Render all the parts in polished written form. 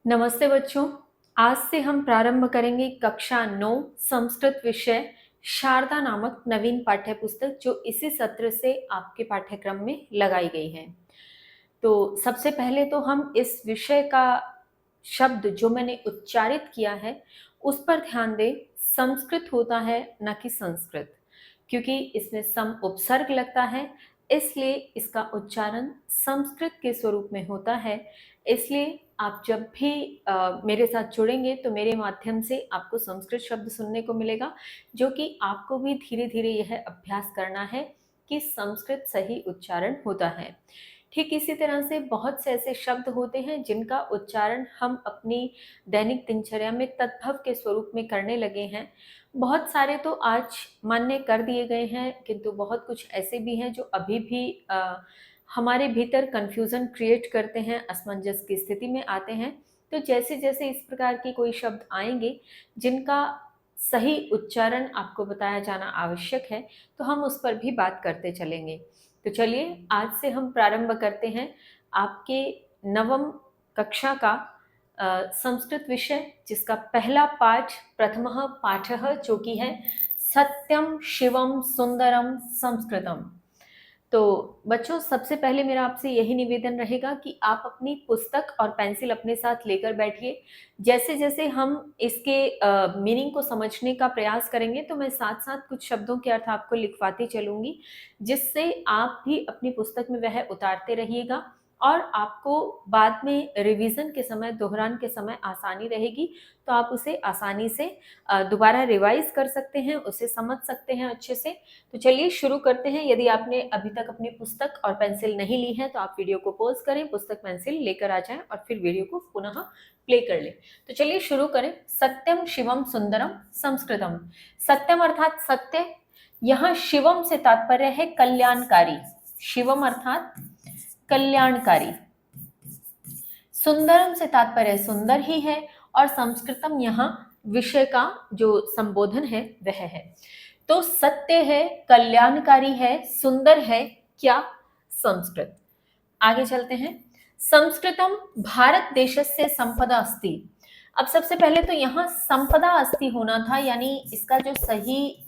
नमस्ते बच्चों। आज से हम प्रारंभ करेंगे कक्षा 9 संस्कृत विषय शारदा नामक नवीन पाठ्य पुस्तक जो इसी सत्र से आपके पाठ्यक्रम में लगाई गई है। तो सबसे पहले तो हम इस विषय का शब्द जो मैंने उच्चारित किया है उस पर ध्यान दें। संस्कृत होता है न कि संस्कृत, क्योंकि इसमें सम उपसर्ग लगता है, इसलिए इसका उच्चारण संस्कृत के स्वरूप में होता है। इसलिए आप जब भी मेरे साथ जुड़ेंगे तो मेरे माध्यम से आपको संस्कृत शब्द सुनने को मिलेगा, जो कि आपको भी धीरे धीरे यह अभ्यास करना है कि संस्कृत सही उच्चारण होता है। ठीक इसी तरह से बहुत से ऐसे शब्द होते हैं जिनका उच्चारण हम अपनी दैनिक दिनचर्या में तद्भव के स्वरूप में करने लगे हैं। बहुत सारे तो आज मान्य कर दिए गए हैं, किंतु बहुत कुछ ऐसे भी हैं जो अभी भी हमारे भीतर कन्फ्यूज़न क्रिएट करते हैं, असमंजस की स्थिति में आते हैं। तो जैसे-जैसे इस प्रकार के कोई शब्द आएँगे, जिनका सही उच्चारण आपको बताया जाना आवश्यक है, तो हम उस पर भी बात करते चलेंगे। तो चलिए, आज से हम प्रारंभ करते हैं आपके नवम कक्षा का संस्कृत विषय, जिसका पहला पाठ प्रथमः पाठः जो कि है सत्यम शिवम सुंदरम संस्कृतम। तो बच्चों, सबसे पहले मेरा आपसे यही निवेदन रहेगा कि आप अपनी पुस्तक और पेंसिल अपने साथ लेकर बैठिए। जैसे-जैसे हम इसके मीनिंग को समझने का प्रयास करेंगे, तो मैं साथ-साथ कुछ शब्दों के अर्थ आपको लिखवाती चलूँगी, जिससे आप भी अपनी पुस्तक में वह उतारते रहिएगा और आपको बाद में रिवीज़न के समय, दोहरान के समय आसानी रहेगी, तो आप उसे आसानी से दोबारा रिवाइज़ कर सकते हैं, उसे समझ सकते हैं अच्छे से। तो चलिए शुरू करते हैं। यदि आपने अभी तक अपनी पुस्तक और पेंसिल नहीं ली है तो आप वीडियो को पॉज करें, पुस्तक पेंसिल लेकर आ जाएं और फिर वीडियो को पुनः प्ले कर लें। तो चलिए शुरू करें। सत्यम शिवम सुंदरम संस्कृतम। सत्यम अर्थात सत्य, यहाँ शिवम से तात्पर्य है कल्याणकारी। शिवम अर्थात कल्याणकारी। सुंदरम से तात्पर्य सुंदर ही है और संस्कृतम यहाँ विषय का जो संबोधन है वह है। तो सत्य है, कल्याणकारी है, सुंदर है, क्या? संस्कृत। आगे चलते हैं। संस्कृतम भारत देशस्य संपदा अस्ति। अब सबसे पहले तो यहाँ संपदा अस्ति होना था, यानी इसका जो सही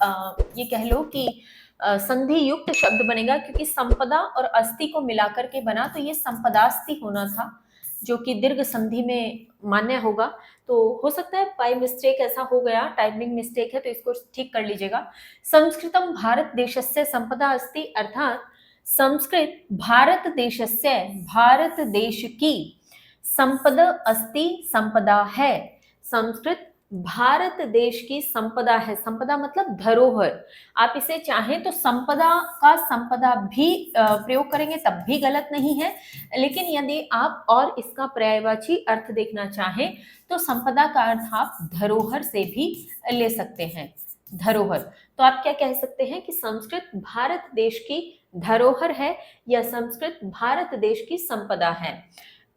ये कह लो कि संधि युक्त शब्द बनेगा, क्योंकि संपदा और अस्ति को मिलाकर के बना, तो ये संपदास्ति होना था, जो कि दीर्घ संधि में मान्य होगा। तो हो सकता है बाय मिस्टेक ऐसा हो गया, टाइपिंग मिस्टेक है, तो इसको ठीक कर लीजिएगा। संस्कृतम भारत देशस्य संपदा अस्ति, अर्थात संस्कृत भारत देशस्य, भारत देश की संपदा अस्ति, संपदा है। संस्कृत भारत देश की संपदा है। संपदा मतलब धरोहर। आप इसे चाहें तो संपदा का संपदा भी प्रयोग करेंगे तब भी गलत नहीं है, लेकिन यदि आप और इसका पर्यायवाची अर्थ देखना चाहें तो संपदा का अर्थ आप धरोहर से भी ले सकते हैं। धरोहर, तो आप क्या कह सकते हैं कि संस्कृत भारत देश की धरोहर है या संस्कृत भारत देश की संपदा है।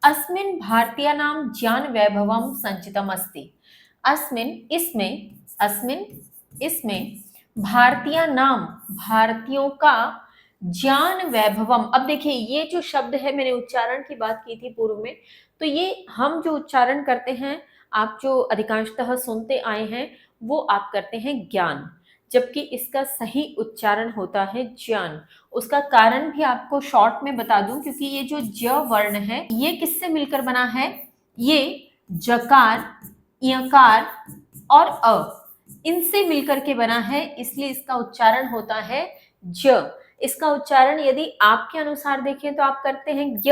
अस्मिन् भारतीयानां ज्ञान वैभवं संचितम् अस्ति। अस्मिन्, इसमें, अस्मिन्, इसमें भारतीय नाम, भारतीयों का ज्ञान वैभवम। अब देखिए, ये जो शब्द है, मैंने उच्चारण की बात की थी पूर्व में, तो ये हम जो उच्चारण करते हैं, आप जो अधिकांशतः सुनते आए हैं, वो आप करते हैं ज्ञान, जबकि इसका सही उच्चारण होता है ज्ञान। उसका कारण भी आपको शॉर्ट में बता दूं, क्योंकि ये जो ज वर्ण है ये किससे मिलकर बना है? ये जकार, यकार और अ, इनसे मिलकर के बना है, इसलिए इसका उच्चारण होता है ज। इसका उच्चारण यदि आपके अनुसार देखें तो आप करते हैं ज्ञ।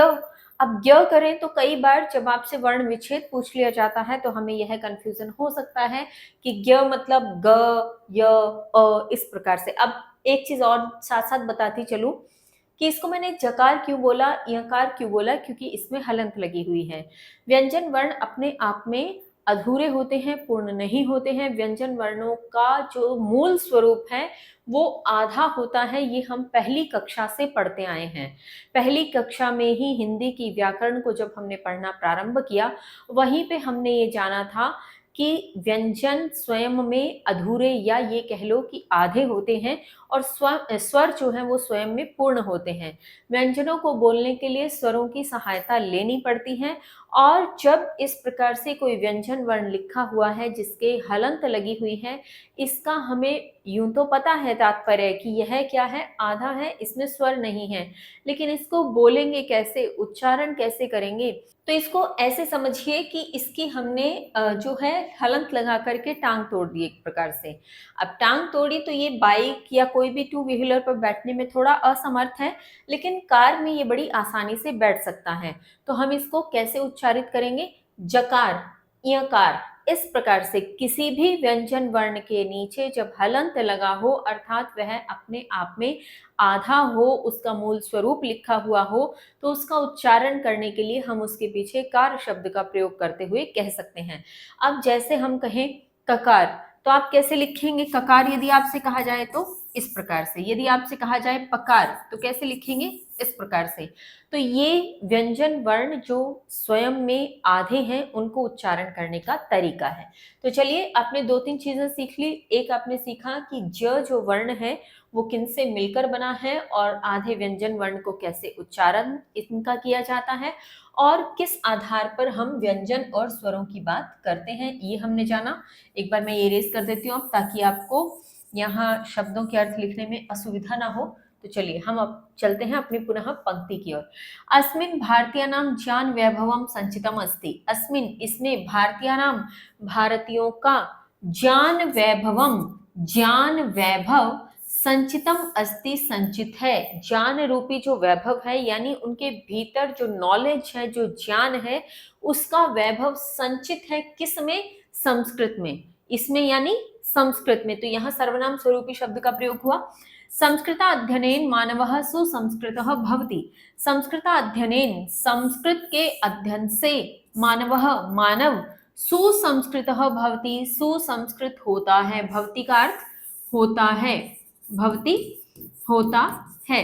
अब ज्ञ करें तो कई बार जब आपसे वर्ण विच्छेद पूछ लिया जाता है तो हमें यह कंफ्यूजन हो सकता है कि ज्ञ मतलब ग, य, अ, इस प्रकार से। अब एक चीज और साथ साथ बताती चलूं कि इसको मैंने जकार क्यों बोला, यकार क्यों बोला, क्योंकि इसमें हलंत लगी हुई है। व्यंजन वर्ण अपने आप में अधूरे होते हैं, पूर्ण नहीं होते हैं। व्यंजन वर्णों का जो मूल स्वरूप है वो आधा होता है, ये हम पहली कक्षा से पढ़ते आए हैं। पहली कक्षा में ही हिंदी की व्याकरण को जब हमने पढ़ना प्रारंभ किया, वहीं पे हमने ये जाना था कि व्यंजन स्वयं में अधूरे या ये कह लो कि आधे होते हैं और स्वर जो है वो स्वयं में पूर्ण होते हैं। व्यंजनों को बोलने के लिए स्वरों की सहायता लेनी पड़ती है और जब इस प्रकार से कोई व्यंजन वर्ण लिखा हुआ है जिसके हलंत लगी हुई है, इसका हमें यूं तो पता है तात्पर्य कि यह क्या है, आधा है, इसमें स्वर नहीं है, लेकिन इसको बोलेंगे कैसे, उच्चारण कैसे करेंगे? तो इसको ऐसे समझिए कि इसकी हमने जो है हलंत लगा करके टांग तोड़ दी एक प्रकार से। अब टांग तोड़ी तो ये बाइक या कोई भी टू व्हीलर पर बैठने में थोड़ा असमर्थ है, लेकिन कार में ये बड़ी आसानी से बैठ सकता है। तो हम इसको कैसे उच्चारित करेंगे? जकार, इयकार, इस प्रकार से किसी भी व्यंजन वर्ण के नीचे जब हलंत लगा हो अर्थात वह अपने आप में आधा हो, उसका मूल स्वरूप लिखा हुआ हो, तो उसका उच्चारण करने के लिए हम उसके पीछे कार शब्द का प्रयोग करते हुए कह सकते हैं। अब जैसे हम कहें ककार, तो आप कैसे लिखेंगे ककार? यदि आपसे कहा जाए तो इस प्रकार से, यदि आपसे कहा जाए पकार तो कैसे लिखेंगे? इस प्रकार से। तो ये व्यंजन वर्ण जो स्वयं में आधे हैं उनको उच्चारण करने का तरीका है। तो चलिए, आपने दो तीन चीजें सीख ली। एक आपने सीखा कि ज जो वर्ण है वो किनसे मिलकर बना है और आधे व्यंजन वर्ण को कैसे उच्चारण इनका किया जाता है और किस आधार पर हम व्यंजन और स्वरों की बात करते हैं, ये हमने जाना। एक बार मैं ये इरेज कर देती हूँ अब, ताकि आपको यहाँ शब्दों के अर्थ लिखने में असुविधा ना हो। तो चलिए हम अब चलते हैं अपनी पुनः पंक्ति की ओर। अस्मिन् भारतीयानां ज्ञान वैभवम संचितम अस्ति। अस्मिन्, इसमें भारतीयानां, भारतीयों का, ज्ञान वैभवम, ज्ञान वैभव, संचितम अस्ति, संचित है। ज्ञान रूपी जो वैभव है यानी उनके भीतर जो नॉलेज है, जो ज्ञान है, उसका वैभव संचित है किस में? संस्कृत में। इसमें यानी संस्कृत में। तो यहाँ सर्वनाम स्वरूपी शब्द का प्रयोग हुआ। संस्कृताध्ययनेन मानवः सुसंस्कृतः भवति। संस्कृताध्ययनेन, संस्कृत के अध्ययन से, मानवः, मानव, सुसंस्कृतः भवति, सुसंस्कृत होता है। भवति का अर्थ होता है, भवति होता है।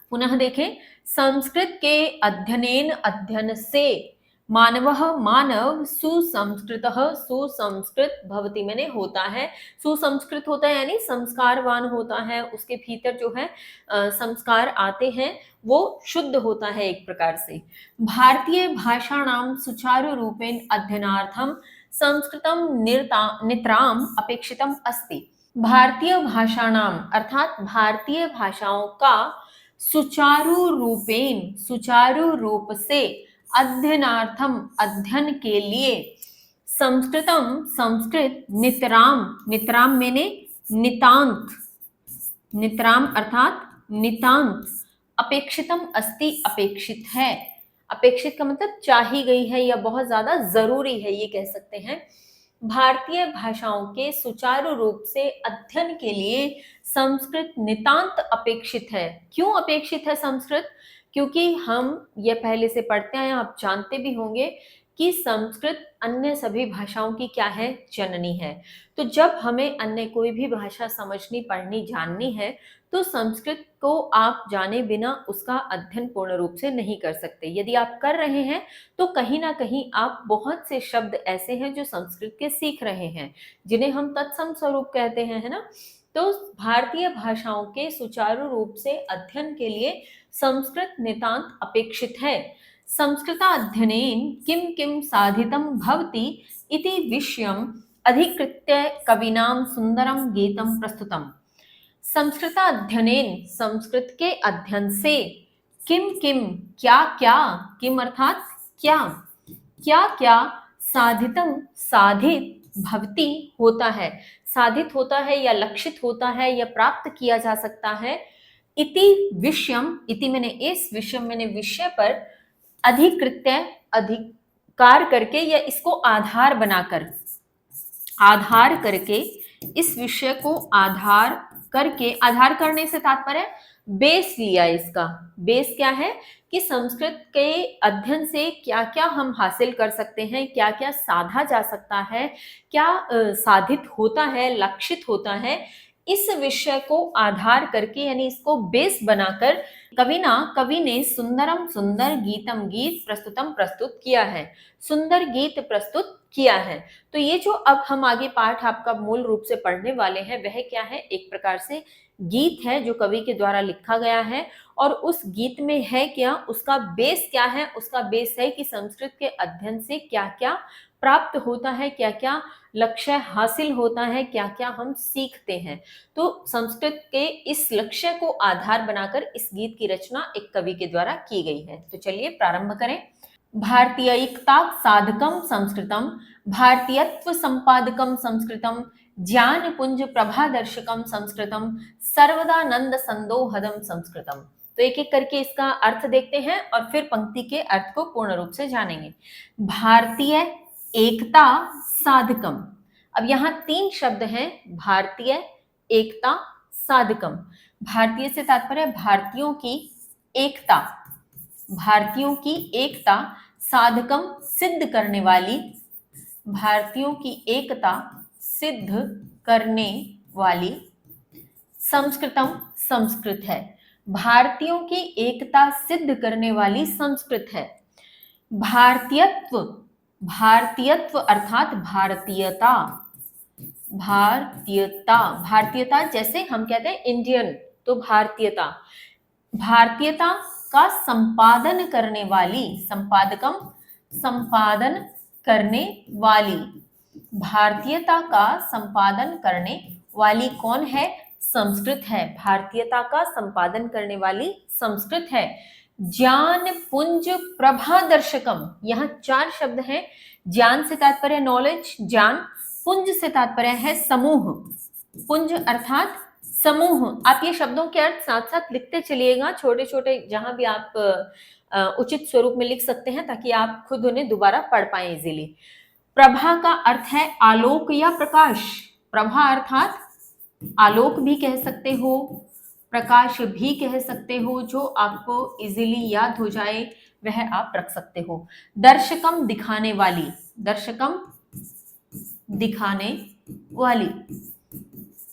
पुनः देखें, संस्कृत के अध्ययनेन, अध्ययन से, मानवः, मानव, सुसंस्कृतः, सुसंस्कृत, भवति मैंने होता है। सुसंस्कृत होता है यानी संस्कारवान होता है, उसके भीतर जो है संस्कार आते हैं, वो शुद्ध होता है एक प्रकार से। भारतीय भाषाणां सुचारु रूपेण अध्ययनार्थम संस्कृतम नितराम अपेक्षितम अस्ति। भारतीय भाषाणाम अर्थात भारतीय भाषाओं का सुचारु रूपेण, सुचारु रूप से, अध्ययनार्थम, अध्ययन के लिए, संस्कृतम, संस्कृत, नितराम, नितराम मैंने नितांत, नितराम अर्थात नितांत, अपेक्षितम अस्ति, अपेक्षित है। अपेक्षित का मतलब चाही गई है या बहुत ज्यादा जरूरी है, ये कह सकते हैं। भारतीय भाषाओं के सुचारू रूप से अध्ययन के लिए संस्कृत नितांत अपेक्षित है। क्यों अपेक्षित है संस्कृत? क्योंकि हम ये पहले से पढ़ते हैं, आप जानते भी होंगे कि संस्कृत अन्य सभी भाषाओं की क्या है? जननी है। तो जब हमें अन्य कोई भी भाषा समझनी, पढ़नी, जाननी है, तो संस्कृत को आप जाने बिना उसका अध्ययन पूर्ण रूप से नहीं कर सकते। यदि आप कर रहे हैं तो कहीं ना कहीं आप बहुत से शब्द ऐसे हैं जो संस्कृत के सीख रहे हैं, जिन्हें हम तत्सम स्वरूप कहते हैं, है ना। तो भारतीय भाषाओं के सुचारू रूप से अध्ययन के लिए संस्कृत नितांत अपेक्षित है। संस्कृताध्ययनेन किं किं साधितं भवति इति विषयम् अधिकृत्य कविनां सुंदरम गीतम प्रस्तुतम। संस्कृताध्ययनेन, संस्कृत के अध्ययन से, किम किम, क्या क्या, किम अर्थात क्या, क्या क्या, साधितम, साधित, भवति होता है, साधित होता है या लक्षित होता है या प्राप्त किया जा सकता है। इति विषयम, इति मैंने इस, विषयम मैंने विषय पर, अधिकृत्य अधिकार करके या इसको आधार बनाकर, आधार करके, इस विषय को आधार करके, आधार करने से तात्पर्य बेस लिया। इसका बेस क्या है कि संस्कृत के अध्ययन से क्या क्या हम हासिल कर सकते हैं, क्या क्या साधा जा सकता है, क्या साधित होता है, लक्षित होता है, इस विषय को आधार करके यानी इसको बेस बनाकर कवि ने सुंदरम, सुंदर, गीतम, गीत, प्रस्तुतम, प्रस्तुत किया है, सुंदर गीत प्रस्तुत किया है। तो ये जो अब हम आगे पाठ आपका मूल रूप से पढ़ने वाले हैं वह क्या है? एक प्रकार से गीत है जो कवि के द्वारा लिखा गया है, और उस गीत में है क्या, उसका बेस क्या है, उसका बेस है कि संस्कृत के अध्ययन से क्या क्या प्राप्त होता है, क्या क्या लक्ष्य हासिल होता है, क्या क्या हम सीखते हैं। तो संस्कृत के इस लक्ष्य को आधार बनाकर इस गीत की रचना एक कवि के द्वारा की गई है। तो चलिए प्रारंभ करें। भारतीयैकता साधकम संस्कृतम, भारतीयत्व संपादकम संस्कृतम, ज्ञान पुंज प्रभादर्शकम संस्कृतम, सर्वदानंद संदोहदम संस्कृतम। तो एक एक करके इसका अर्थ देखते हैं और फिर पंक्ति के अर्थ को पूर्ण रूप से जानेंगे। भारतीय एकता साधकम। अब यहाँ 3 शब्द हैं, भारतीय एकता साधकम। भारतीय से तात्पर्य भारतीयों की एकता, भारतीयों की एकता साधकम सिद्ध करने वाली, भारतीयों की एकता सिद्ध करने वाली संस्कृतम संस्कृत है। भारतीयों की एकता सिद्ध करने वाली संस्कृत है। भारतीयत्व, भारतीयत्व अर्थात भारतीयता, भारतीयता, भारतीयता जैसे हम कहते हैं इंडियन, तो भारतीयता, भारतीयता का संपादन करने वाली, संपादकम संपादन करने वाली, भारतीयता का संपादन करने वाली कौन है, संस्कृत है। भारतीयता का संपादन करने वाली संस्कृत है। ज्ञान पुंज प्रभादर्शकम, यहाँ 4 शब्द हैं। ज्ञान से तात्पर्य नॉलेज, ज्ञान, पुंज से तात्पर्य है समूह, पुंज अर्थात समूह। आप ये शब्दों के अर्थ साथ साथ लिखते चलिएगा, छोटे छोटे जहां भी आप उचित स्वरूप में लिख सकते हैं, ताकि आप खुद उन्हें दोबारा पढ़ पाए इजीली। प्रभा का अर्थ है आलोक या प्रकाश, प्रभा अर्थात आलोक भी कह सकते हो, प्रकाश भी कह सकते हो, जो आपको इजीली याद हो जाए वह आप रख सकते हो। दर्शकम दिखाने वाली, दर्शकम दिखाने वाली,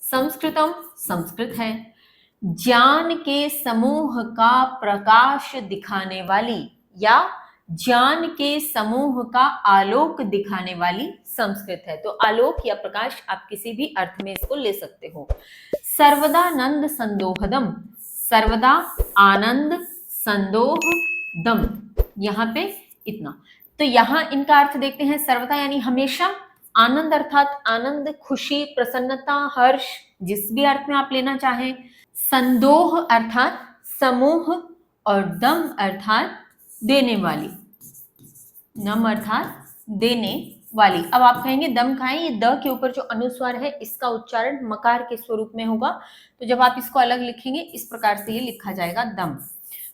संस्कृतम संस्कृत है। ज्ञान के समूह का प्रकाश दिखाने वाली या ज्ञान के समूह का आलोक दिखाने वाली संस्कृत है। तो आलोक या प्रकाश आप किसी भी अर्थ में इसको ले सकते हो। सर्वदानंद संदोहदम, सर्वदा आनंद संदोहदम, यहाँ पे इतना। तो यहाँ इनका अर्थ देखते हैं। सर्वदा यानी हमेशा, आनंद अर्थात आनंद, खुशी, प्रसन्नता, हर्ष, जिस भी अर्थ में आप लेना चाहें। संदोह अर्थात समूह, और दम अर्थात देने वाली, नम अर्थात देने वाली। अब आप कहेंगे दम खाएं, ये द के ऊपर जो अनुस्वार है इसका उच्चारण मकार के स्वरूप में होगा, तो जब आप इसको अलग लिखेंगे इस प्रकार से ये लिखा जाएगा दम।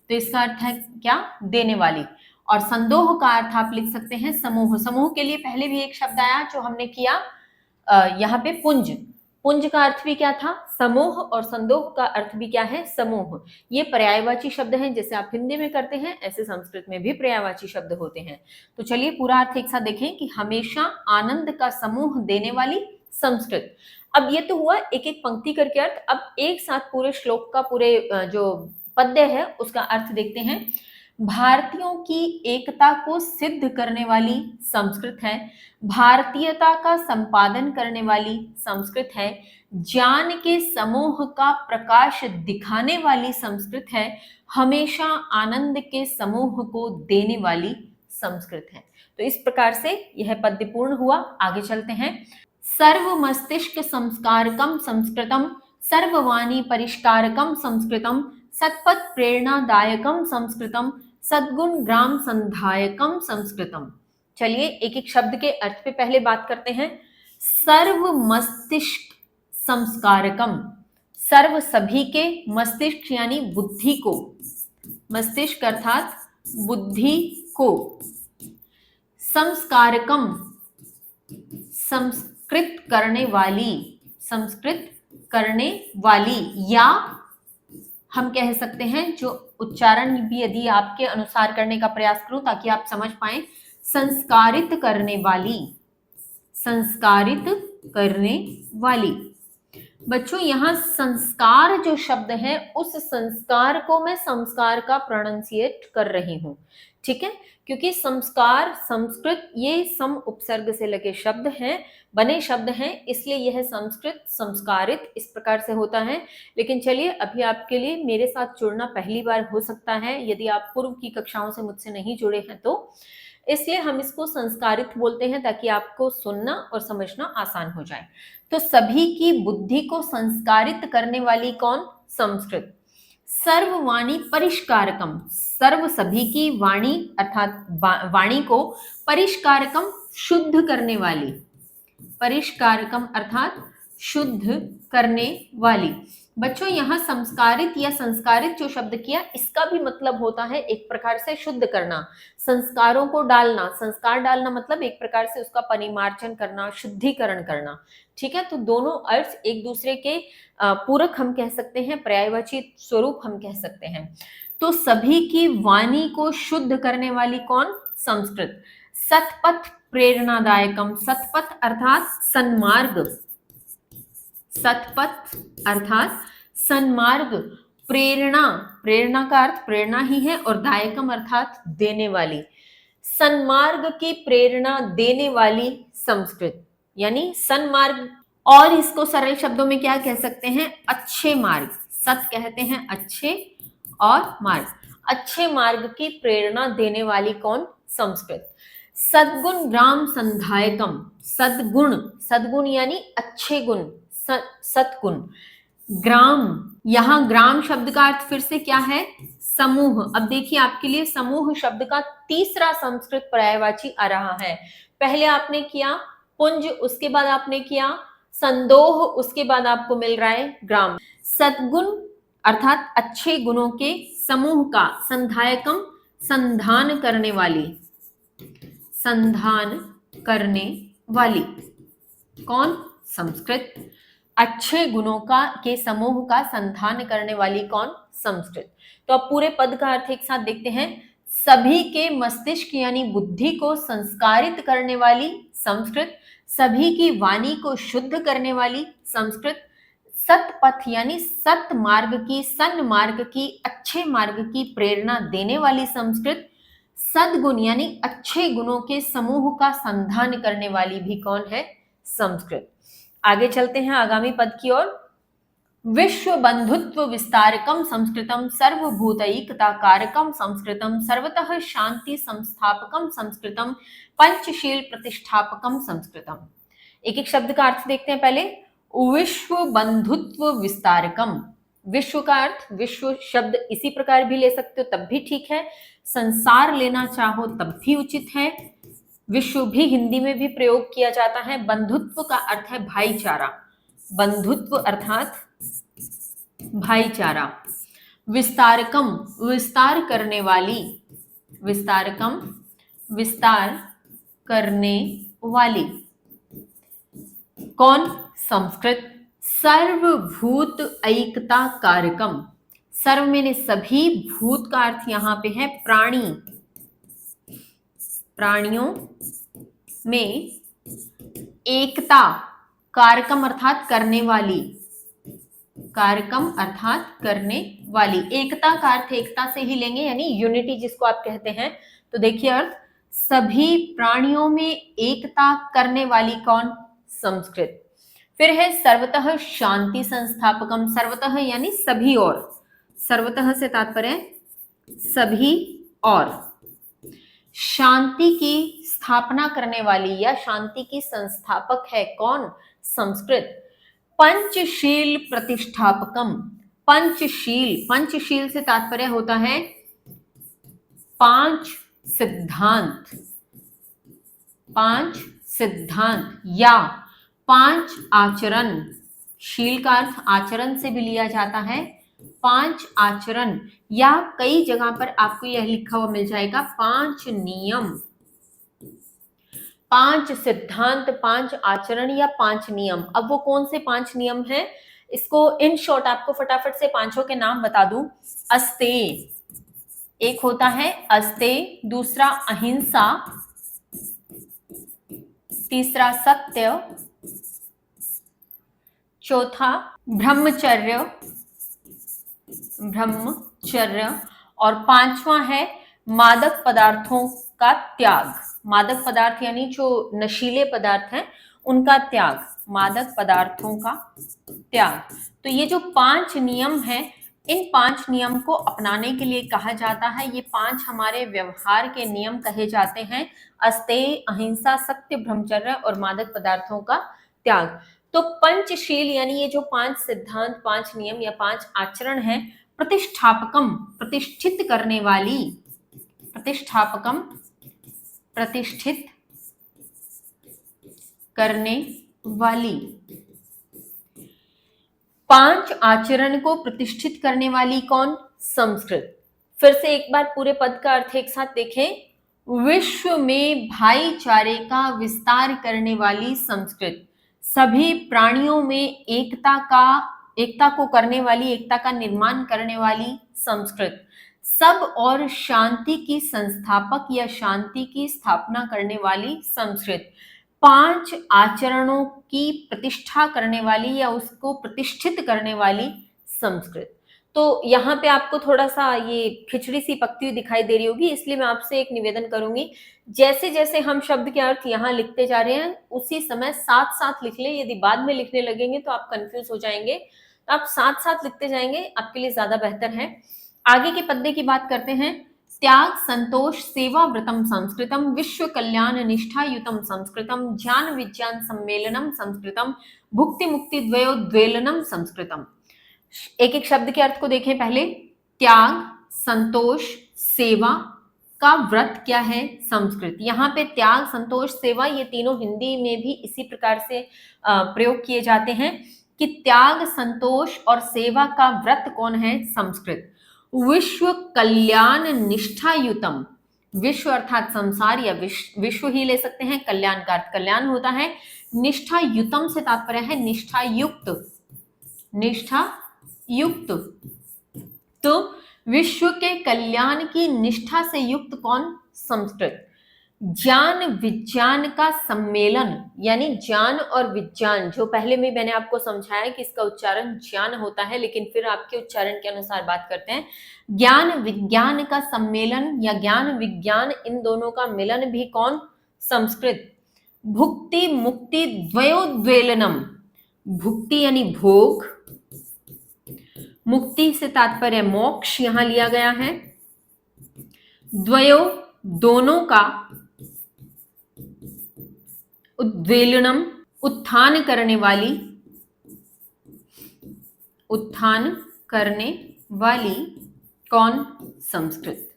तो इसका अर्थ है क्या, देने वाली। और संदोह का अर्थ आप लिख सकते हैं समूह। समूह के लिए पहले भी एक शब्द आया जो हमने किया, यहाँ पे पुंज, पुंज का अर्थ भी क्या था, समूह, और संदोह का अर्थ भी क्या है, समूह। ये पर्यायवाची शब्द हैं, जैसे आप हिंदी में करते हैं ऐसे संस्कृत में भी पर्यायवाची शब्द होते हैं। तो चलिए पूरा अर्थ एक साथ देखें कि हमेशा आनंद का समूह देने वाली संस्कृत। अब ये तो हुआ एक एक पंक्ति करके अर्थ। अब एक साथ पूरे श्लोक का, पूरे जो पद्य है उसका अर्थ देखते हैं। भारतीयों की एकता को सिद्ध करने वाली संस्कृत है, भारतीयता का संपादन करने वाली संस्कृत है, ज्ञान के समूह का प्रकाश दिखाने वाली संस्कृत है, हमेशा आनंद के समूह को देने वाली संस्कृत है। तो इस प्रकार से यह पद्य पूर्ण हुआ। आगे चलते हैं। सर्व मस्तिष्क संस्कारकम संस्कृतम, सर्ववाणी परिष्कारकम संस्कृतम, सत्पथ प्रेरणादायकम संस्कृतम, सद्गुण ग्राम संधायकम संस्कृतम। चलिए एक एक शब्द के अर्थ पे पहले बात करते हैं। सर्व मस्तिष्क संस्कारकम, सर्व सभी के, मस्तिष्क यानी बुद्धि को, मस्तिष्क अर्थात बुद्धि को, संस्कारकम संस्कृत करने वाली, संस्कृत करने वाली, या हम कह सकते हैं, जो उच्चारण भी यदि आपके अनुसार करने का प्रयास करूं ताकि आप समझ पाए, संस्कारित करने वाली, संस्कारित करने वाली। बच्चों यहाँ संस्कार जो शब्द है, उस संस्कार को मैं संस्कार का प्रोनाउंसिएट कर रही हूं। ठीक है, क्योंकि संस्कार, संस्कृत ये सम उपसर्ग से लगे शब्द हैं, बने शब्द हैं, इसलिए यह संस्कृत, संस्कारित इस प्रकार से होता है। लेकिन चलिए, अभी आपके लिए मेरे साथ जुड़ना पहली बार हो सकता है, यदि आप पूर्व की कक्षाओं से मुझसे नहीं जुड़े हैं तो, इसलिए हम इसको संस्कारित बोलते हैं ताकि आपको सुनना और समझना आसान हो जाए। तो सभी की बुद्धि को संस्कारित करने वाली कौन? संस्कृत। सर्ववाणी परिष्कारकम, सर्व सभी की वाणी अर्थात वाणी को परिष्कारकम शुद्ध करने वाली, परिष्कारकम अर्थात शुद्ध करने वाली। बच्चों यहाँ संस्कारित या संस्कारित जो शब्द किया, इसका भी मतलब होता है एक प्रकार से शुद्ध करना, संस्कारों को डालना। संस्कार डालना मतलब एक प्रकार से उसका परिमार्जन करना, शुद्धिकरण करना। ठीक है, तो दोनों अर्थ एक दूसरे के पूरक हम कह सकते हैं, पर्यायवाची स्वरूप हम कह सकते हैं। तो सभी की वाणी को शुद्ध करने वाली कौन? संस्कृत। सतपथ प्रेरणादायकम, सतपथ अर्थात सन्मार्ग, सतपथ अर्थात सन्मार्ग, प्रेरणा, प्रेरणा का अर्थ प्रेरणा ही है, और दायकम अर्थात देने वाली, सन्मार्ग की प्रेरणा देने वाली संस्कृत, यानी सन्मार्ग। और इसको सरल शब्दों में क्या कह सकते हैं? अच्छे मार्ग। सत कहते हैं अच्छे, और मार्ग, अच्छे मार्ग की प्रेरणा देने वाली कौन? संस्कृत। सद्गुण ग्राम संधायकम, सद्गुण, सद्गुण यानी अच्छे गुण, सत्गुण। ग्राम, यहां ग्राम शब्द का अर्थ फिर से क्या है? समूह। अब देखिए आपके लिए समूह शब्द का तीसरा संस्कृत पर्यायवाची आ रहा है। पहले आपने किया पुंज, उसके बाद आपने किया संदोह, उसके बाद आपको मिल रहा है ग्राम। सद्गुण अर्थात अच्छे गुणों के समूह का, संधायकम संधान करने वाली, संधान करने वाली कौन? संस्कृत। अच्छे गुणों का के समूह का संधान करने वाली कौन? संस्कृत। तो अब पूरे पद का अर्थ एक साथ देखते हैं। सभी के मस्तिष्क यानी बुद्धि को संस्कारित करने वाली संस्कृत, सभी की वाणी को शुद्ध करने वाली संस्कृत, सतपथ यानी सत मार्ग की, सन्मार्ग की, अच्छे मार्ग की प्रेरणा देने वाली संस्कृत, सद्गुण यानी अच्छे गुणों के समूह का संधान करने वाली भी कौन है? संस्कृत। आगे चलते हैं आगामी पद की ओर। विश्व बंधुत्व विस्तारकम संस्कृतम, सर्वभूतैकता कारकम संस्कृतम, सर्वतः शांति संस्थापकम संस्कृतम, पंचशील प्रतिष्ठापकम संस्कृतम। एक एक शब्द का अर्थ देखते हैं पहले। विश्व बंधुत्व विस्तारकम, विश्व का अर्थ, विश्व शब्द इसी प्रकार भी ले सकते हो तब भी ठीक है, संसार लेना चाहो तब भी उचित है, विश्व भी हिंदी में भी प्रयोग किया जाता है। बंधुत्व का अर्थ है भाईचारा, बंधुत्व अर्थात भाईचारा। विस्तारकम, विस्तार करने वाली, विस्तारकम विस्तार करने वाली कौन? संस्कृत। सर्वभूत ऐकता कारकम, सर्व में सभी, भूत का अर्थ यहां पे है प्राणी, प्राणियों में एकता, कारकम अर्थात करने वाली, कारकम अर्थात करने वाली, एकता का अर्थ एकता से ही लेंगे यानी यूनिटी जिसको आप कहते हैं। तो देखिए अर्थ, सभी प्राणियों में एकता करने वाली कौन? संस्कृत। फिर है सर्वतः शांति संस्थापकम, सर्वतः यानी सभी और, सर्वतः से तात्पर्य सभी और, शांति की स्थापना करने वाली या शांति की संस्थापक है कौन? संस्कृत। पंचशील प्रतिष्ठापकम, पंचशील, पंचशील से तात्पर्य होता है पांच सिद्धांत, पांच सिद्धांत या पांच आचरण, शील का अर्थ आचरण से भी लिया जाता है, पांच आचरण, या कई जगह पर आपको यह लिखा हुआ मिल जाएगा पांच नियम, पांच सिद्धांत, पांच आचरण या पांच नियम। अब वो कौन से पांच नियम हैं, इसको इन शॉर्ट आपको फटाफट से पांचों के नाम बता दूं। अस्तेय, एक होता है अस्तेय, दूसरा अहिंसा, तीसरा सत्य, चौथा ब्रह्मचर्य, ब्रह्मचर्य, और पांचवा है मादक पदार्थों का त्याग, मादक पदार्थ यानी जो नशीले पदार्थ हैं उनका त्याग, मादक पदार्थों का त्याग। तो ये जो 5 नियम हैं, इन 5 नियम को अपनाने के लिए कहा जाता है, ये 5 हमारे व्यवहार के नियम कहे जाते हैं, अस्तेय, अहिंसा, सत्य, ब्रह्मचर्य और मादक पदार्थों का त्याग। तो पंचशील यानी ये जो 5 सिद्धांत, 5 नियम या 5 आचरण हैं, प्रतिष्ठापकम, प्रतिष्ठित करने वाली, प्रतिष्ठापकम, प्रतिष्ठित करने वाली, 5 आचरण को प्रतिष्ठित करने वाली कौन? संस्कृत। फिर से एक बार पूरे पद का अर्थ एक साथ देखें। विश्व में भाईचारे का विस्तार करने वाली संस्कृत, सभी प्राणियों में एकता को करने वाली, एकता का निर्माण करने वाली संस्कृत, सब और शांति की संस्थापक या शांति की स्थापना करने वाली संस्कृत, 5 आचरणों की प्रतिष्ठा करने वाली या उसको प्रतिष्ठित करने वाली संस्कृत। तो यहाँ पे आपको थोड़ा सा ये खिचड़ी सी पकती हुई दिखाई दे रही होगी, इसलिए मैं आपसे एक निवेदन करूंगी, जैसे जैसे हम शब्द के अर्थ यहाँ लिखते जा रहे हैं उसी समय साथ साथ लिख ले। यदि बाद में लिखने लगेंगे तो आप कंफ्यूज हो जाएंगे, तो आप साथ साथ लिखते जाएंगे, आपके लिए ज्यादा बेहतर है। आगे के पद्य की बात करते हैं। त्याग, संतोष, सेवा, व्रतम संस्कृतम, विश्व कल्याण निष्ठा युतम संस्कृतम, ज्ञान विज्ञान सम्मेलनम संस्कृतम, भुक्ति मुक्ति द्वयोद्वेलनम संस्कृतम। एक एक शब्द के अर्थ को देखें पहले। त्याग, संतोष, सेवा का व्रत क्या है? संस्कृत। यहाँ पे त्याग, संतोष, सेवा ये तीनों हिंदी में भी इसी प्रकार से प्रयोग किए जाते हैं कि त्याग, संतोष और सेवा का व्रत कौन है? संस्कृत। विश्व कल्याण निष्ठायुतम, विश्व अर्थात संसार या विश्व ही ले सकते हैं, कल्याण का अर्थ कल्याण होता है, निष्ठा युतम से तात्पर्य है निष्ठा युक्त, निष्ठा युक्त। तो विश्व के कल्याण की निष्ठा से युक्त कौन? संस्कृत। ज्ञान विज्ञान का सम्मेलन, यानी ज्ञान और विज्ञान, जो पहले में मैंने आपको समझाया कि इसका उच्चारण ज्ञान होता है, लेकिन फिर आपके उच्चारण के अनुसार बात करते हैं। ज्ञान विज्ञान का सम्मेलन या ज्ञान विज्ञान, इन दोनों का मिलन भी कौन? संस्कृत। भुक्ति मुक्ति द्वयोद्वेलनम, भुक्ति यानी भोग, मुक्ति से तात्पर्य मोक्ष यहां लिया गया है, द्वयो दोनों का, उद्वेलनम उत्थान करने वाली, उत्थान करने वाली कौन? संस्कृत।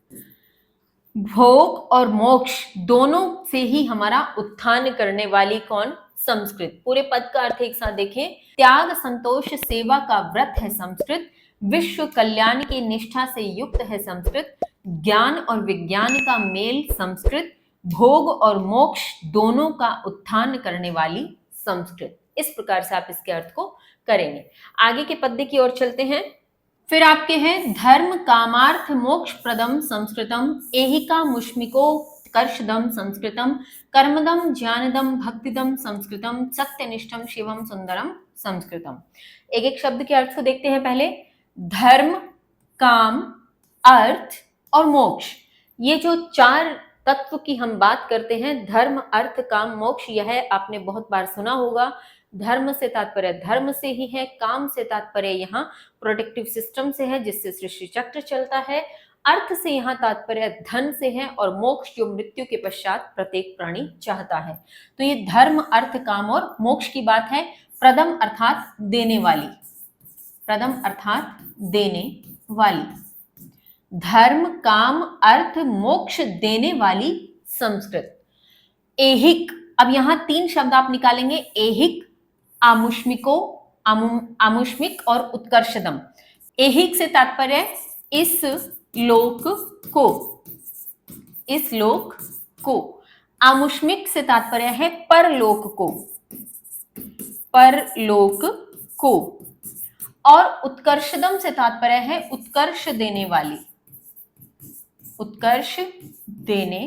भोग और मोक्ष दोनों से ही हमारा उत्थान करने वाली कौन? संस्कृत। पूरे पद का अर्थ एक साथ देखें। त्याग, संतोष, सेवा का व्रत है संस्कृत, विश्व कल्याण की निष्ठा से युक्त है संस्कृत, ज्ञान और विज्ञान का मेल संस्कृत, भोग और मोक्ष दोनों का उत्थान करने वाली संस्कृत। इस प्रकार से आप इसके अर्थ को करेंगे। आगे के पद्य की ओर चलते हैं। फिर आपके हैं धर्म कामार्थ मोक्ष प्रदम संस्कृतम, एहिका मुष्मिको कर्षदम संस्कृतम, कर्मदम ज्ञानदम भक्तिदम संस्कृतम, सत्यनिष्ठम शिवम सुंदरम संस्कृतम। एक एक शब्द के अर्थ को देखते हैं पहले। धर्म, काम, अर्थ और मोक्ष, ये जो 4 तत्व की हम बात करते हैं, धर्म, अर्थ, काम, मोक्ष, यह आपने बहुत बार सुना होगा। धर्म से तात्पर्य धर्म से ही है, काम से तात्पर्य यहाँ प्रोडक्टिव सिस्टम से है जिससे सृष्टि चक्र चलता है, अर्थ से यहाँ तात्पर्य धन से है, और मोक्ष जो मृत्यु के पश्चात प्रत्येक प्राणी चाहता है। तो ये धर्म, अर्थ, काम और मोक्ष की बात है। प्रदम अर्थात देने वाली, प्रदम अर्थात देने वाली, धर्म, काम, अर्थ, मोक्ष देने वाली संस्कृत। एहिक, अब यहां 3 शब्द आप निकालेंगे। एहिक, आमुष्मिको, आमुष्मिक और उत्कर्षदम। एहिक से तात्पर्य इस लोक को, इस लोक को। आमुष्मिक से तात्पर्य है परलोक को, परलोक को। और उत्कर्षदम से तात्पर्य है उत्कर्ष देने वाली, उत्कर्ष देने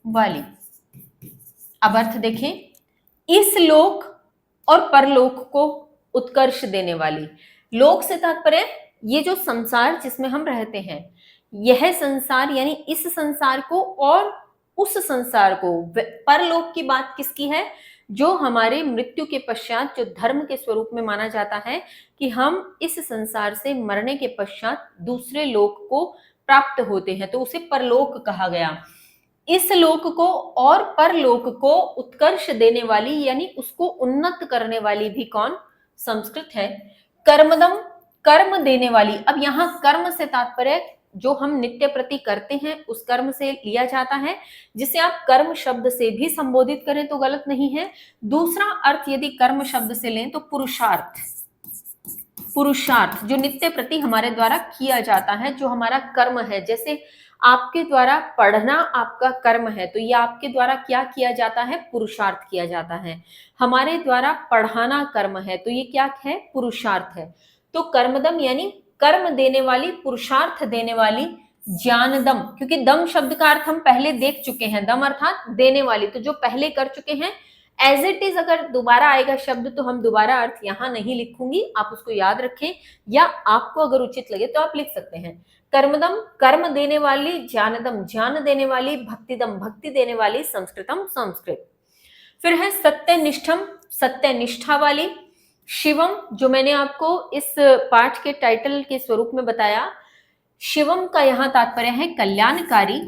वाली। अब अर्थ देखें। इस लोक और परलोक को उत्कर्ष देने वाली। लोक से तात्पर्य ये जो संसार जिसमें हम रहते हैं, यह संसार यानी इस संसार को और उस संसार को। परलोक की बात किसकी है? जो हमारे मृत्यु के पश्चात जो धर्म के स्वरूप में माना जाता है कि हम इस संसार से मरने के पश्चात दूसरे लोक को प्राप्त होते हैं, तो उसे परलोक कहा गया। इस लोक को और परलोक को उत्कर्ष देने वाली यानी उसको उन्नत करने वाली भी कौन? संस्कृत है। कर्मदम, कर्म देने वाली। अब यहाँ कर्म से तात्पर्य जो हम नित्य प्रति करते हैं उस कर्म से लिया जाता है, जिसे आप कर्म शब्द से भी संबोधित करें तो गलत नहीं है। दूसरा अर्थ यदि कर्म शब्द से लें तो पुरुषार्थ, पुरुषार्थ जो नित्य प्रति हमारे द्वारा किया जाता है, जो हमारा कर्म है। जैसे आपके द्वारा पढ़ना आपका कर्म है, तो ये आपके द्वारा क्या किया जाता है? पुरुषार्थ किया जाता है। हमारे द्वारा पढ़ाना कर्म है, तो ये क्या है? पुरुषार्थ है। तो कर्मदम यानी कर्म देने वाली, पुरुषार्थ देने वाली। ज्ञानदम, क्योंकि दम शब्द का अर्थ हम पहले देख चुके हैं, दम अर्थात देने वाली, तो जो पहले कर चुके हैं एज इट इज अगर दोबारा आएगा शब्द तो हम दोबारा अर्थ यहाँ नहीं लिखूंगी, आप उसको याद रखें, या आपको अगर उचित लगे तो आप लिख सकते हैं। कर्मदम कर्म देने वाली, ज्ञानदम ज्ञान देने वाली, भक्तिदम भक्ति देने वाली, संस्कृतम संस्कृत। फिर है सत्यनिष्ठम, सत्यनिष्ठा वाली। शिवम, जो मैंने आपको इस पाठ के टाइटल के स्वरूप में बताया, शिवम का यहां तात्पर्य है कल्याणकारी,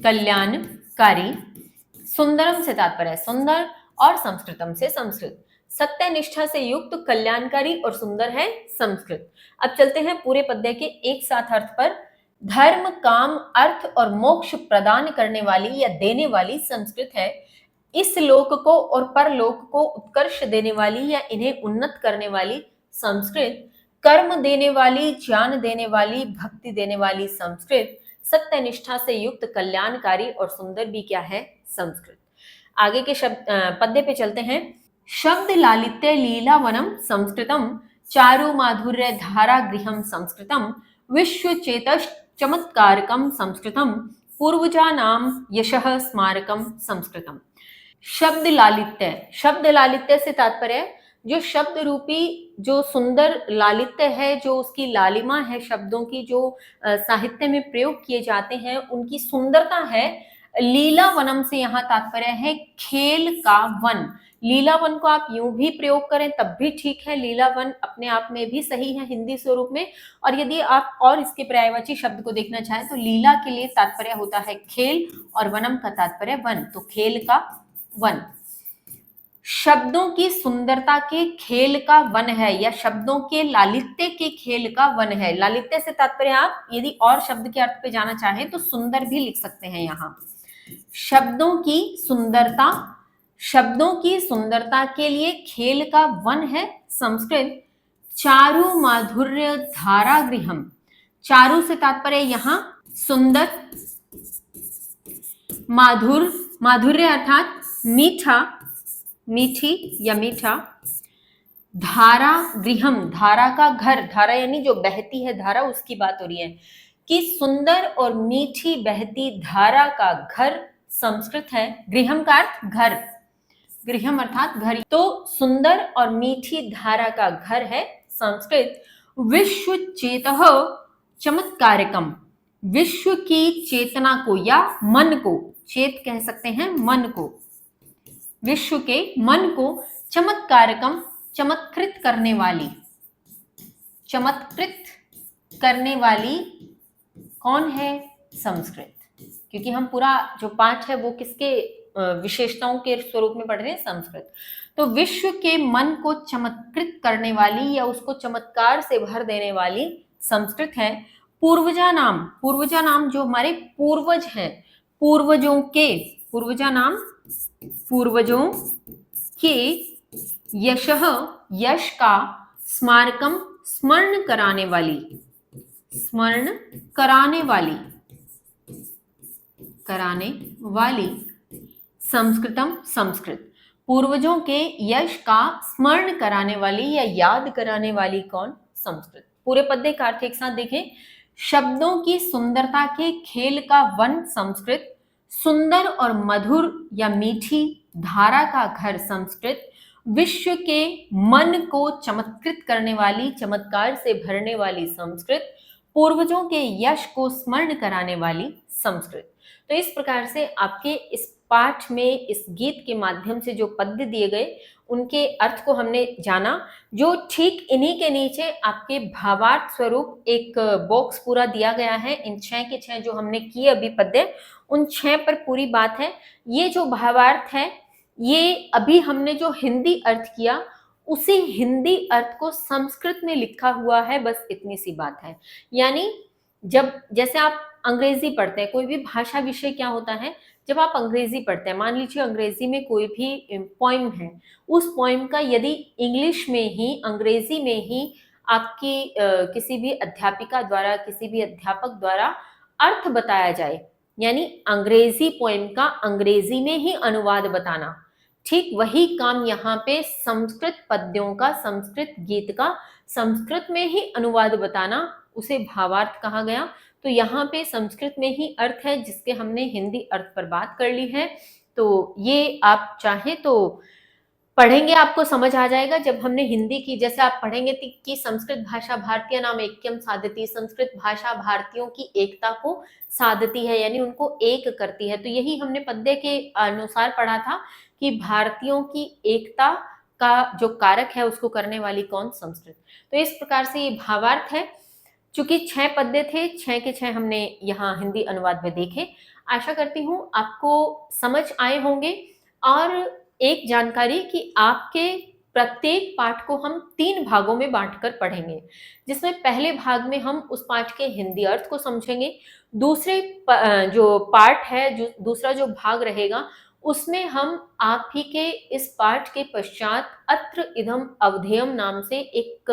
कल्याणकारी। सुंदरम से तात्पर्य है सुंदर, और संस्कृतम से संस्कृत। सत्यनिष्ठा से युक्त, कल्याणकारी और सुंदर है संस्कृत। अब चलते हैं पूरे पद्य के एक साथ अर्थ पर। धर्म, काम, अर्थ और मोक्ष प्रदान करने वाली या देने वाली संस्कृत है। इस लोक को और परलोक को उत्कर्ष देने वाली या इन्हें उन्नत करने वाली संस्कृत। कर्म देने वाली, ज्ञान देने वाली, भक्ति देने वाली संस्कृत। सत्यनिष्ठा से युक्त, कल्याणकारी और सुंदर भी क्या है? संस्कृत। आगे के शब्द पद्य पे चलते हैं। शब्द लालित्य लीलावनम संस्कृतम, चारु माधुर्य धारा गृहम संस्कृतम, विश्व चेतस चमत्कारकम संस्कृतम, पूर्वजा नाम यशः स्मारकम संस्कृतम। शब्द लालित्य, शब्द लालित्य से तात्पर्य जो शब्द रूपी जो सुंदर लालित्य है, जो उसकी लालिमा है, शब्दों की जो साहित्य में प्रयोग किए जाते हैं उनकी सुंदरता है। लीला वनम से यहाँ तात्पर्य है खेल का वन। लीला वन को आप यूं भी प्रयोग करें तब भी ठीक है, लीला वन अपने आप में भी सही है हिंदी स्वरूप में। और यदि आप और इसके पर्यायवाची शब्द को देखना चाहें तो लीला के लिए तात्पर्य होता है खेल और वनम का तात्पर्य वन, तो खेल का वन। शब्दों की सुंदरता के खेल का वन है, या शब्दों के लालित्य के खेल का वन है। लालित्य से तात्पर्य आप यदि और शब्द के अर्थ पे जाना चाहें तो सुंदर भी लिख सकते हैं यहाँ। शब्दों की सुंदरता, शब्दों की सुंदरता के लिए खेल का वन है संस्कृत। चारु माधुर्य धारा गृहम, चारु से तात्पर्य यहाँ सुंदर, माधुर, माधुर्य अर्थात मीठा, मीठी या मीठा। धारा गृहम, धारा का घर, धारा यानी जो बहती है धारा, उसकी बात हो रही है कि सुंदर और मीठी बहती धारा का घर संस्कृत है। गृहम का अर्थ घर, गृहम अर्थात घर, तो सुंदर और मीठी धारा का घर है संस्कृत। विश्व चेतः चमत्कारकम, विश्व की चेतना को या मन को, चेत कह सकते हैं मन को, विश्व के मन को चमत्कारकम चमत्कृत करने वाली, चमत्कृत करने वाली कौन है? संस्कृत। क्योंकि हम पूरा जो पाठ है वो किसके विशेषताओं के स्वरूप में पढ़ रहे हैं? संस्कृत। तो विश्व के मन को चमत्कृत करने वाली या उसको चमत्कार से भर देने वाली संस्कृत है। पूर्वजा नाम, पूर्वजा नाम जो हमारे पूर्वज हैं, पूर्वजों के, पूर्वजा नाम पूर्वजों के, यशः यश का, स्मारकम स्मरण कराने वाली, स्मरण कराने वाली, कराने वाली, संस्कृतम संस्कृत। पूर्वजों के यश का स्मरण कराने वाली या याद कराने वाली कौन? संस्कृत। पूरे पद्य का अर्थ एक साथ देखें। शब्दों की सुंदरता के खेल का वन संस्कृत, सुंदर और मधुर या मीठी धारा का घर संस्कृत, विश्व के मन को चमत्कृत करने वाली, चमत्कार से भरने वाली संस्कृत, पूर्वजों के यश को स्मरण कराने वाली संस्कृत। तो इस प्रकार से आपके इस पाठ में इस गीत के माध्यम से जो पद्य दिए गए उनके अर्थ को हमने जाना। जो ठीक इन्हीं के नीचे आपके भावार्थ स्वरूप एक बॉक्स पूरा दिया गया है। इन 6 के 6 जो हमने किए अभी पद्य, उन 6 पर पूरी बात है। ये जो भावार्थ है, ये अभी हमने जो हिंदी अर्थ किया, उसी हिंदी अर्थ को संस्कृत में लिखा हुआ है, बस इतनी सी बात है। यानी जब जैसे आप अंग्रेजी पढ़ते हैं, कोई भी भाषा विषय क्या होता है, जब आप अंग्रेजी पढ़ते हैं, मान लीजिए अंग्रेजी में कोई भी पोइम है, उस पोइम का यदि इंग्लिश में ही, अंग्रेजी में ही आपकी किसी भी अध्यापिका द्वारा, किसी भी अध्यापक द्वारा अर्थ बताया जाए, यानी अंग्रेजी पोइम का अंग्रेजी में ही अनुवाद बताना, ठीक वही काम यहाँ पे संस्कृत पद्यों का, संस्कृत गीत का संस्कृत में ही अनुवाद बताना, उसे भावार्थ कहा गया। तो यहाँ पे संस्कृत में ही अर्थ है, जिसके हमने हिंदी अर्थ पर बात कर ली है। तो ये आप चाहें तो पढ़ेंगे, आपको समझ आ जाएगा। जब हमने हिंदी की, जैसे आप पढ़ेंगे कि संस्कृत भाषा भारतीय नाम ऐक्यम साधती, संस्कृत भाषा भारतीयों की एकता को साधती है, यानी उनको एक करती है। तो यही हमने पद्य के अनुसार पढ़ा था कि भारतीयों की एकता का जो कारक है उसको करने वाली कौन? संस्कृत। तो इस प्रकार से ये भावार्थ है। चूंकि 6 पद्य थे, 6 के 6 हमने यहाँ हिंदी अनुवाद में देखे। आशा करती हूँ आपको समझ आए होंगे। और एक जानकारी कि आपके प्रत्येक पाठ को हम 3 भागों में बांटकर पढ़ेंगे, जिसमें पहले भाग में हम उस पाठ के हिंदी अर्थ को समझेंगे। दूसरे जो पार्ट है, जो दूसरा जो भाग रहेगा, उसमें हम आप ही के इस पाठ के पश्चात अत्र इदम अवधेयम नाम से एक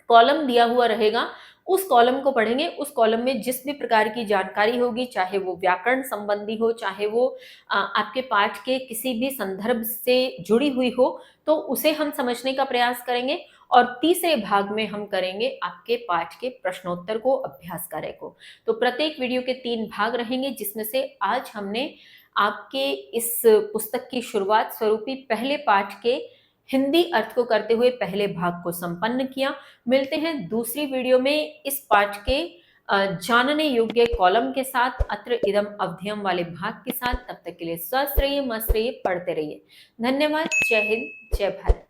कॉलम दिया हुआ रहेगा, उस कॉलम को पढ़ेंगे। उस कॉलम में जिस भी प्रकार की जानकारी होगी, चाहे वो व्याकरण संबंधी हो, चाहे वो आपके पाठ के किसी भी संदर्भ से जुड़ी हुई हो, तो उसे हम समझने का प्रयास करेंगे। और तीसरे भाग में हम करेंगे आपके पाठ के प्रश्नोत्तर को, अभ्यास कार्य को। तो प्रत्येक वीडियो के 3 भाग रहेंगे, जिसमें से आज हमने आपके इस पुस्तक की शुरुआत स्वरूपी पहले पाठ के हिंदी अर्थ को करते हुए पहले भाग को संपन्न किया। मिलते हैं दूसरी वीडियो में इस पाठ के जानने योग्य कॉलम के साथ, अत्र इदम अवधेयम वाले भाग के साथ। तब तक के लिए स्वस्थ रहिए, मस्त रहिए, पढ़ते रहिए। धन्यवाद। जय हिंद, जय भारत।